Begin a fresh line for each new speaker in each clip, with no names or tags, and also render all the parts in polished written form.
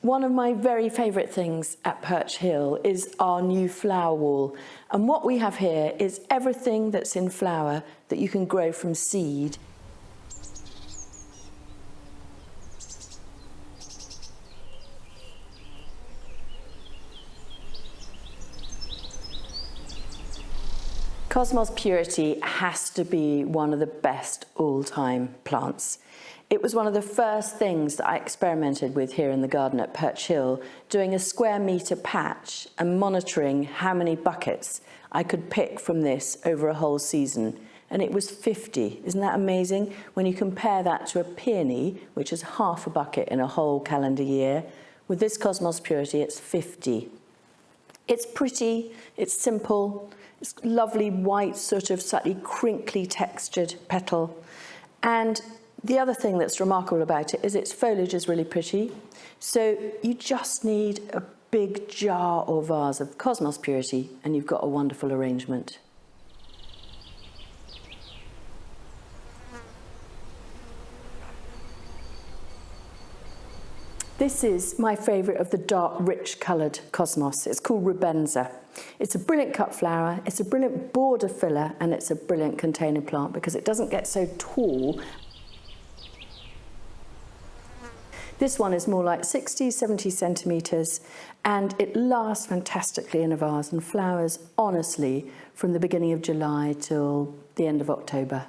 One of my very favourite things at Perch Hill is our new flower wall. And what we have here is everything that's in flower that you can grow from seed. Cosmos Purity has to be one of the best all-time plants. It was one of the first things that I experimented with here in the garden at Perch Hill, doing a square metre patch and monitoring how many buckets I could pick from this over a whole season. And it was 50. Isn't that amazing? When you compare that to a peony, which is half a bucket in a whole calendar year, with this Cosmos Purity, it's 50. It's pretty, it's simple, it's lovely white, sort of slightly crinkly textured petal. And the other thing that's remarkable about it is its foliage is really pretty. So you just need a big jar or vase of Cosmos Purity and you've got a wonderful arrangement. This is my favourite of the dark, rich coloured Cosmos. It's called Benza. It's a brilliant cut flower, it's a brilliant border filler, and it's a brilliant container plant because it doesn't get so tall. This one is more like 60, 70 centimetres, and it lasts fantastically in a vase and flowers, honestly, from the beginning of July till the end of October.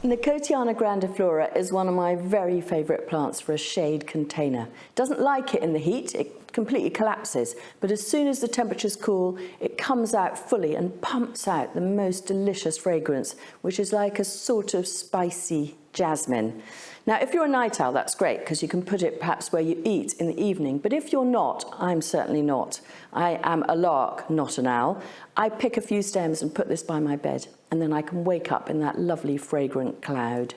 Nicotiana Grandiflora is one of my very favourite plants for a shade container. It doesn't like it in the heat, it completely collapses, but as soon as the temperatures cool, it comes out fully and pumps out the most delicious fragrance, which is like a sort of spicy jasmine. Now, if you're a night owl, that's great, because you can put it perhaps where you eat in the evening, but if you're not, I'm certainly not. I am a lark, not an owl. I pick a few stems and put this by my bed, and then I can wake up in that lovely fragrant cloud.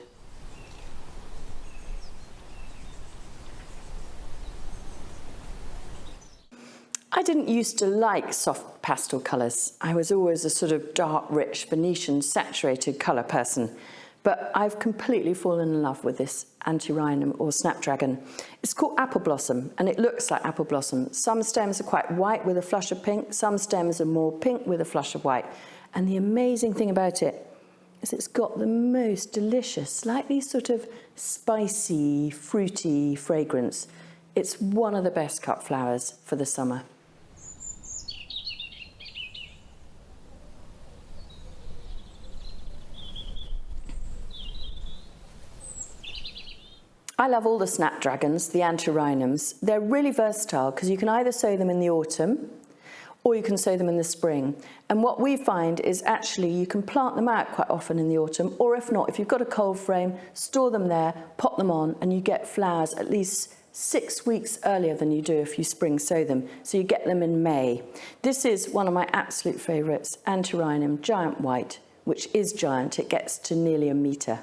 I didn't used to like soft pastel colours. I was always a sort of dark, rich, Venetian, saturated colour person. But I've completely fallen in love with this Antonyms or Snapdragon. It's called apple blossom, and it looks like apple blossom. Some stems are quite white with a flush of pink, some stems are more pink with a flush of white. And the amazing thing about it is it's got the most delicious, slightly sort of spicy, fruity fragrance. It's one of the best cut flowers for the summer. I love all the Snapdragons, the Antonyms. They're really versatile because you can either sow them in the autumn or you can sow them in the spring. And what we find is actually you can plant them out quite often in the autumn, or if not, if you've got a cold frame, store them there, pop them on, and you get flowers at least 6 weeks earlier than you do if you spring sow them. So you get them in May. This is one of my absolute favourites, Antonyms Giant White, which is giant. It gets to nearly a metre.